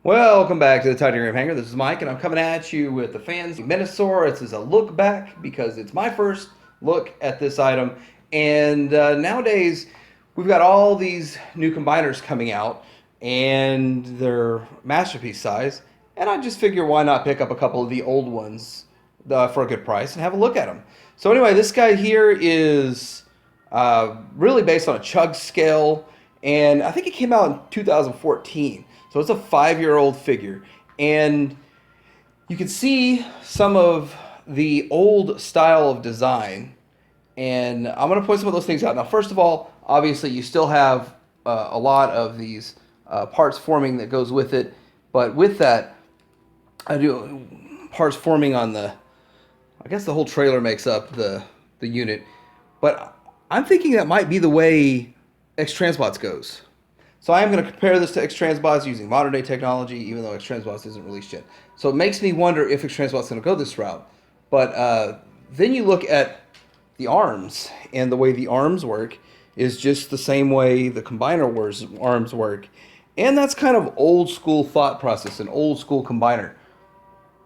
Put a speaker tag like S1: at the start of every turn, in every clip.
S1: Welcome back to the Titanium Hangar. This is Mike, and I'm coming at you with the Fansproject Menasor. This is a look back because it's my first look at this item. And nowadays, we've got all these new combiners coming out, and they're masterpiece size. And I just figure why not pick up a couple of the old ones for a good price and have a look at them. So anyway, this guy here is really based on a chug scale, and I think it came out in 2014. So it's a 5-year-old figure, and you can see some of the old style of design, and I'm going to point some of those things out. Now, first of all, obviously you still have a lot of these parts forming that goes with it, but with that, I do parts forming on I guess the whole trailer makes up the unit, but I'm thinking that might be the way Xtransbots goes. So I am going to compare this to Xtransbots using modern day technology, even though Xtransbots isn't released yet. So it makes me wonder if Xtransbots is going to go this route. But then you look at the arms, and the way the arms work is just the same way the Combiner arms work. And that's kind of old school thought process, an old school combiner.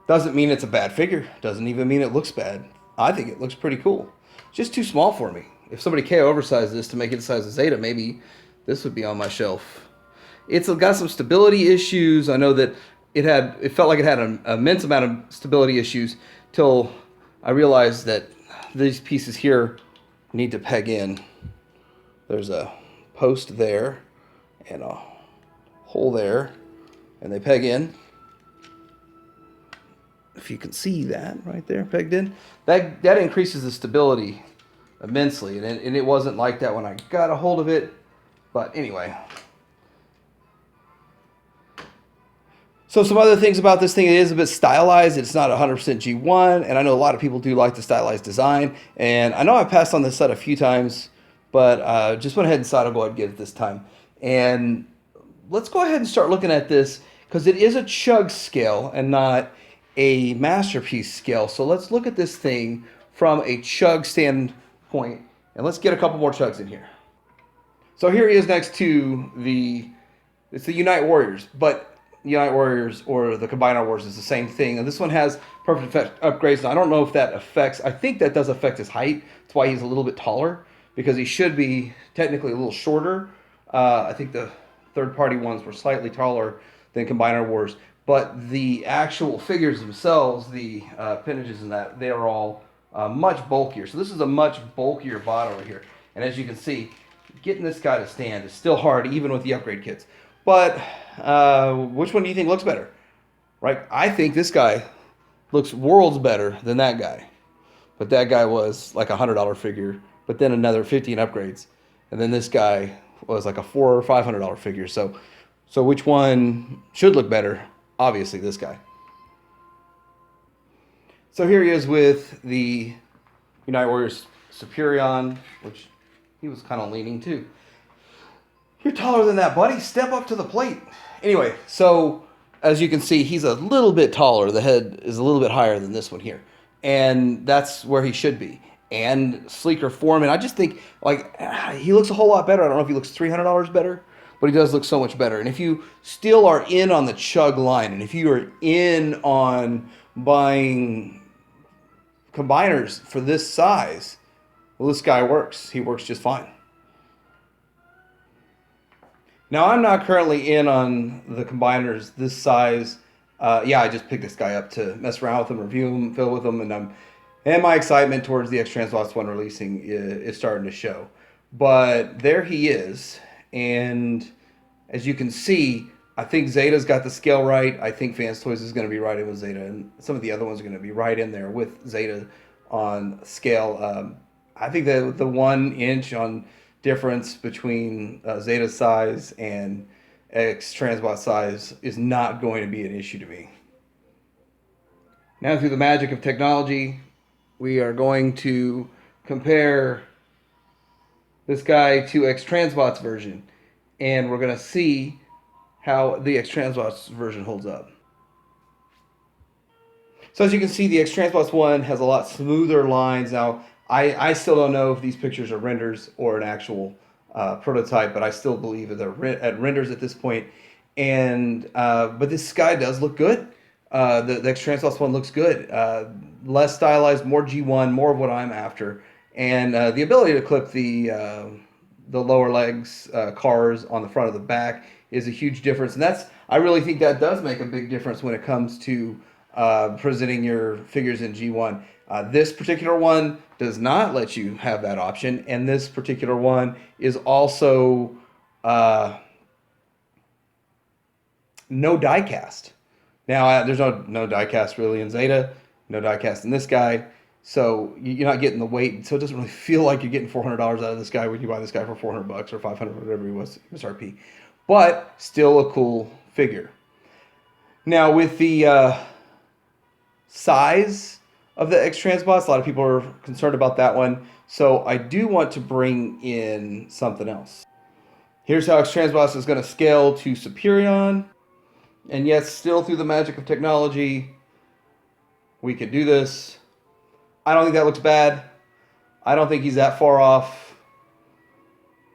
S1: Doesn't mean it's a bad figure. Doesn't even mean it looks bad. I think it looks pretty cool. Just too small for me. If somebody KO oversized this to make it the size of Zeta, maybe this would be on my shelf. It's got some stability issues. I know that it felt like it had an immense amount of stability issues till I realized that these pieces here need to peg in. There's a post there and a hole there, and they peg in. If you can see that right there pegged in, that increases the stability immensely, and it wasn't like that when I got a hold of it. But anyway, so some other things about this thing, it is a bit stylized. It's not 100% G1, and I know a lot of people do like the stylized design, and I know I've passed on this set a few times, but just went ahead and decided I'll go ahead and get it this time. And let's go ahead and start looking at this, because it is a chug scale and not a masterpiece scale. So let's look at this thing from a chug standpoint, and let's get a couple more chugs in here. So here he is next to it's the Unite Warriors, but Unite Warriors or the Combiner Wars is the same thing. And this one has perfect effect upgrades. Now, I don't know if that affects, I think that does affect his height. That's why he's a little bit taller, because he should be technically a little shorter. I think the third-party ones were slightly taller than Combiner Wars, but the actual figures themselves, the appendages and that, they are all much bulkier. So this is a much bulkier bot over here. And as you can see, getting this guy to stand is still hard, even with the upgrade kits. But which one do you think looks better? Right? I think this guy looks worlds better than that guy. But that guy was like a $100 figure, but then another 15 upgrades. And then this guy was like a $400 or $500 figure. So which one should look better? Obviously this guy. So here he is with the Unite Warriors Superion, which he was kind of leaning too. You're taller than that, buddy. Step up to the plate. Anyway, so as you can see, he's a little bit taller. The head is a little bit higher than this one here. And that's where he should be. And sleeker form. And I just think, like, he looks a whole lot better. I don't know if he looks $300 better, but he does look so much better. And if you still are in on the chug line, and if you are in on buying combiners for this size, well, this guy works. He works just fine. Now, I'm not currently in on the combiners this size. Yeah, I just picked this guy up to mess around with him, review him, fill with him, and my excitement towards the Xtransbots one releasing is starting to show. But there he is, and as you can see, I think Zeta's got the scale right. I think Fans Toys is going to be right in with Zeta, and some of the other ones are going to be right in there with Zeta on scale. I think that the 1 inch on difference between Zeta size and Xtransbot size is not going to be an issue to me. Now, through the magic of technology, we are going to compare this guy to Xtransbots version, and we're going to see how the Xtransbots version holds up. So as you can see, the Xtransbots one has a lot smoother lines. Now, I still don't know if these pictures are renders or an actual prototype, but I still believe that they're at renders at this point. And but this guy does look good. The Xtransbots one looks good. Less stylized, more G1, more of what I'm after, and the ability to clip the lower legs cars on the front of the back is a huge difference. And that's, I really think that does make a big difference when it comes to presenting your figures in G1. This particular one does not let you have that option, and this particular one is also no diecast. Now, there's no diecast really in Zeta, no diecast in this guy, so you're not getting the weight. So it doesn't really feel like you're getting $400 out of this guy when you buy this guy for $400 or 500, whatever he was MSRP. But still a cool figure. Now with the size of the Xtransbots, a lot of people are concerned about that one. So I do want to bring in something else. Here's how Xtransbots is going to scale to Superion. And yes, still through the magic of technology, we could do this. I don't think that looks bad. I don't think he's that far off.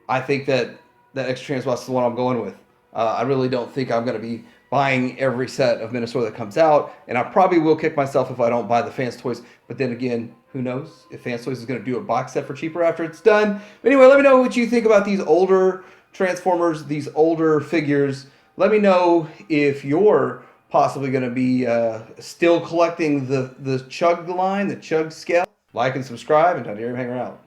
S1: I think that Xtransbots is the one I'm going with. I really don't think I'm going to be buying every set of Menasor that comes out, and I probably will kick myself if I don't buy the Fans Toys. But then again, who knows if Fans Toys is going to do a box set for cheaper after it's done. But anyway, let me know what you think about these older Transformers, these older figures. Let me know if you're possibly going to be still collecting the Chug line, the Chug scale. Like and subscribe, and Titanium Hanger out.